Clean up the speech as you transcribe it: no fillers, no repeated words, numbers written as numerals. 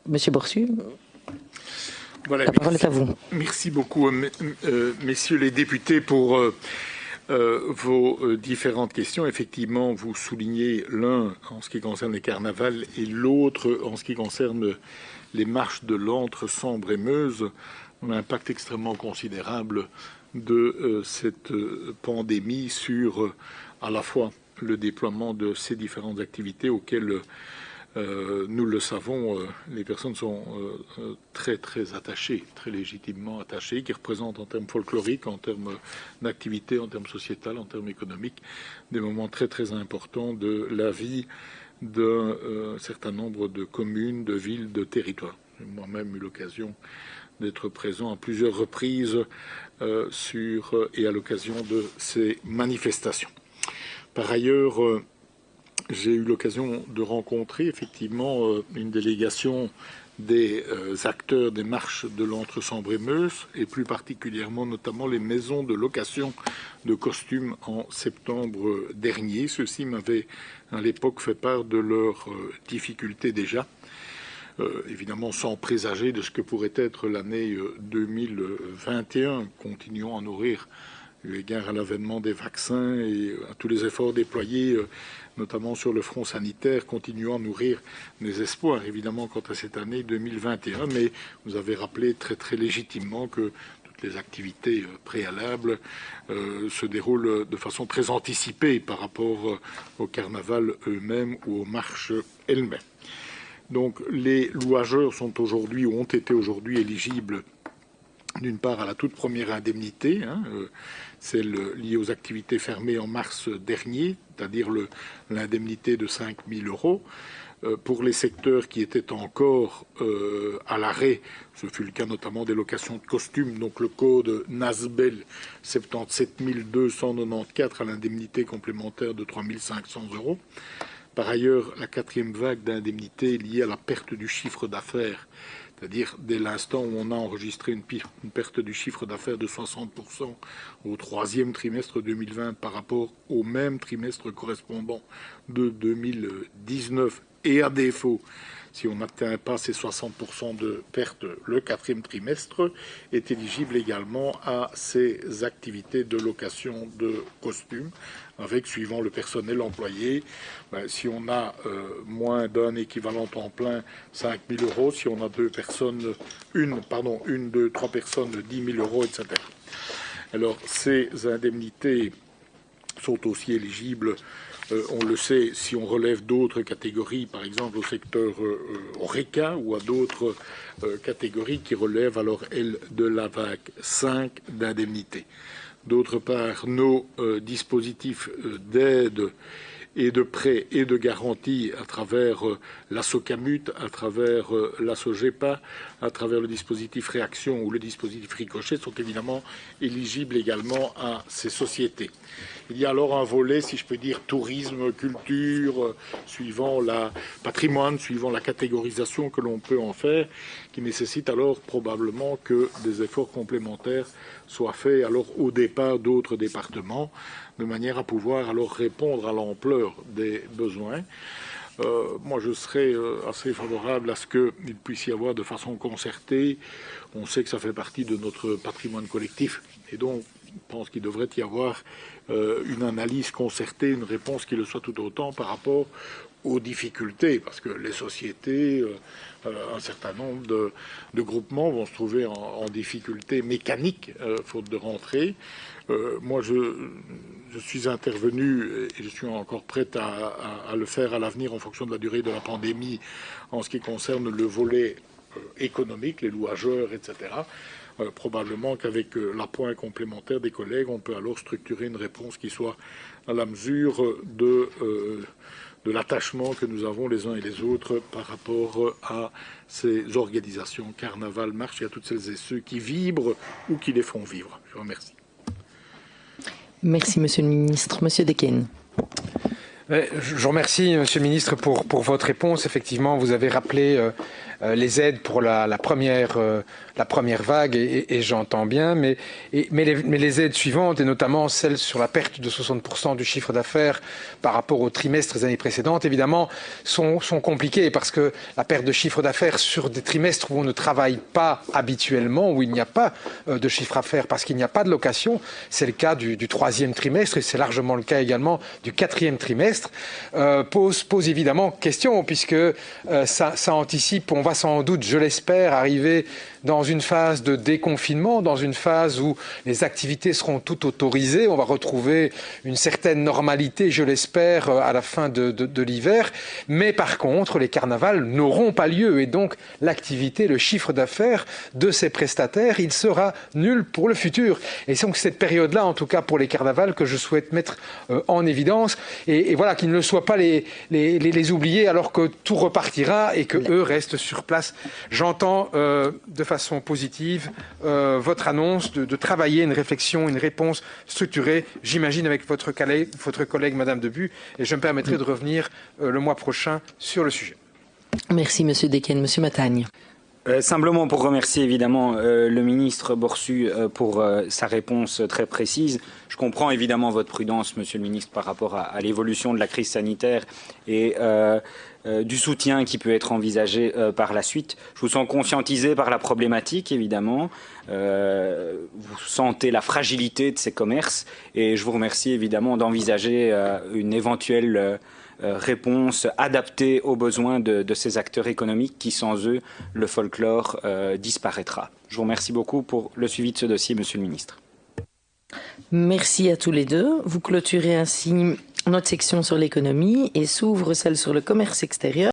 Monsieur Boursu, Voilà, la parole est à vous. Merci beaucoup, messieurs les députés, pour vos différentes questions. Effectivement, vous soulignez l'un en ce qui concerne les carnavals et l'autre en ce qui concerne les marches de l'Antre, Sambre et Meuse. On a un impact extrêmement considérable de cette pandémie sur à la fois le déploiement de ces différentes activités auxquelles nous le savons, les personnes sont très très attachées, très légitimement attachées, qui représentent en termes folkloriques, en termes d'activité, en termes sociétals, en termes économiques, des moments très très importants de la vie d'un certain nombre de communes, de villes, de territoires. J'ai moi-même eu l'occasion d'être présent à plusieurs reprises et à l'occasion de ces manifestations. Par ailleurs, j'ai eu l'occasion de rencontrer effectivement une délégation des acteurs des marches de l'Antre, Sambre et Meuse, et plus particulièrement notamment les maisons de location de costumes en septembre dernier. Ceux-ci m'avaient à l'époque fait part de leurs difficultés déjà, évidemment sans présager de ce que pourrait être l'année 2021, continuant à nourrir eu égard à l'avènement des vaccins et à tous les efforts déployés, notamment sur le front sanitaire, continuant à nourrir des espoirs, évidemment, quant à cette année 2021. Mais vous avez rappelé très très légitimement que toutes les activités préalables se déroulent de façon très anticipée par rapport au carnaval eux-mêmes ou aux marches elles-mêmes. Donc les louageurs sont aujourd'hui ou ont été aujourd'hui éligibles d'une part à la toute première indemnité, celle liée aux activités fermées en mars dernier, c'est-à-dire l'indemnité de 5 000 €. Pour les secteurs qui étaient encore à l'arrêt, ce fut le cas notamment des locations de costumes, donc le code NASBEL 77 294 à l'indemnité complémentaire de 3 500 €. Par ailleurs, la quatrième vague d'indemnités liée à la perte du chiffre d'affaires, c'est-à-dire dès l'instant où on a enregistré une perte du chiffre d'affaires de 60% au troisième trimestre 2020 par rapport au même trimestre correspondant de 2019, et à défaut, si on n'atteint pas ces 60% de perte le quatrième trimestre, est éligible également à ces activités de location de costumes, avec, suivant le personnel employé, si on a moins d'un équivalent temps plein, 5 000 €, si on a trois personnes, 10 000 €, etc. Alors, ces indemnités sont aussi éligibles, on le sait, si on relève d'autres catégories, par exemple au secteur ORECA ou à d'autres catégories qui relèvent alors, elles, de la vague 5 d'indemnité. D'autre part, nos dispositifs d'aide et de prêts et de garantie à travers la SOCAMUT, à travers la SOGEPA, à travers le dispositif Réaction ou le dispositif Ricochet sont évidemment éligibles également à ces sociétés. Il y a alors un volet, si je peux dire, tourisme, culture, suivant la patrimoine, suivant la catégorisation que l'on peut en faire, qui nécessite alors probablement que des efforts complémentaires soient faits alors au départ d'autres départements, de manière à pouvoir alors répondre à l'ampleur des besoins. Moi, je serais assez favorable à ce qu'il puisse y avoir de façon concertée. On sait que ça fait partie de notre patrimoine collectif, et donc je pense qu'il devrait y avoir une analyse concertée, une réponse qui le soit tout autant par rapport aux difficultés, parce que les sociétés, un certain nombre de groupements vont se trouver en difficulté mécanique, faute de rentrée. Moi, je suis intervenu, et je suis encore prêt à le faire à l'avenir en fonction de la durée de la pandémie, en ce qui concerne le volet économique, les louageurs, etc. Probablement qu'avec l'appoint complémentaire des collègues, on peut alors structurer une réponse qui soit à la mesure de l'attachement que nous avons les uns et les autres par rapport à ces organisations, carnaval, marche, et à toutes celles et ceux qui vibrent ou qui les font vivre. Je vous remercie. Merci, Monsieur le Ministre. Monsieur Dequesne. Je vous remercie, Monsieur le Ministre, pour votre réponse. Effectivement, vous avez rappelé les aides pour la première vague, et j'entends bien, mais les aides suivantes, et notamment celles sur la perte de 60% du chiffre d'affaires par rapport aux trimestres des années précédentes, évidemment, sont compliquées, parce que la perte de chiffre d'affaires sur des trimestres où on ne travaille pas habituellement, où il n'y a pas de chiffre d'affaires parce qu'il n'y a pas de location, c'est le cas du troisième trimestre, et c'est largement le cas également du quatrième trimestre, pose évidemment question, puisque ça anticipe, on va sans doute, je l'espère, arriver dans une phase de déconfinement, dans une phase où les activités seront toutes autorisées. On va retrouver une certaine normalité, je l'espère, à la fin de l'hiver. Mais par contre, les carnavals n'auront pas lieu. Et donc, l'activité, le chiffre d'affaires de ces prestataires, il sera nul pour le futur. Et c'est donc cette période-là, en tout cas pour les carnavals, que je souhaite mettre en évidence. Et voilà, qu'ils ne soient pas les oubliés alors que tout repartira et qu'eux restent sur place. J'entends de façon positive votre annonce de travailler une réflexion, une réponse structurée, j'imagine avec votre collègue Madame Debues, et je me permettrai de revenir le mois prochain sur le sujet. Merci Monsieur Dequesne. Monsieur Matagne. Simplement pour remercier évidemment le ministre Borsu pour sa réponse très précise. Je comprends évidemment votre prudence, Monsieur le ministre, par rapport à l'évolution de la crise sanitaire et du soutien qui peut être envisagé par la suite. Je vous sens conscientisé par la problématique, évidemment. Vous sentez la fragilité de ces commerces et je vous remercie évidemment d'envisager une éventuelle réponse adaptée aux besoins de ces acteurs économiques qui, sans eux, le folklore disparaîtra. Je vous remercie beaucoup pour le suivi de ce dossier, Monsieur le ministre. Merci à tous les deux. Vous clôturez ainsi notre section sur l'économie et s'ouvre celle sur le commerce extérieur.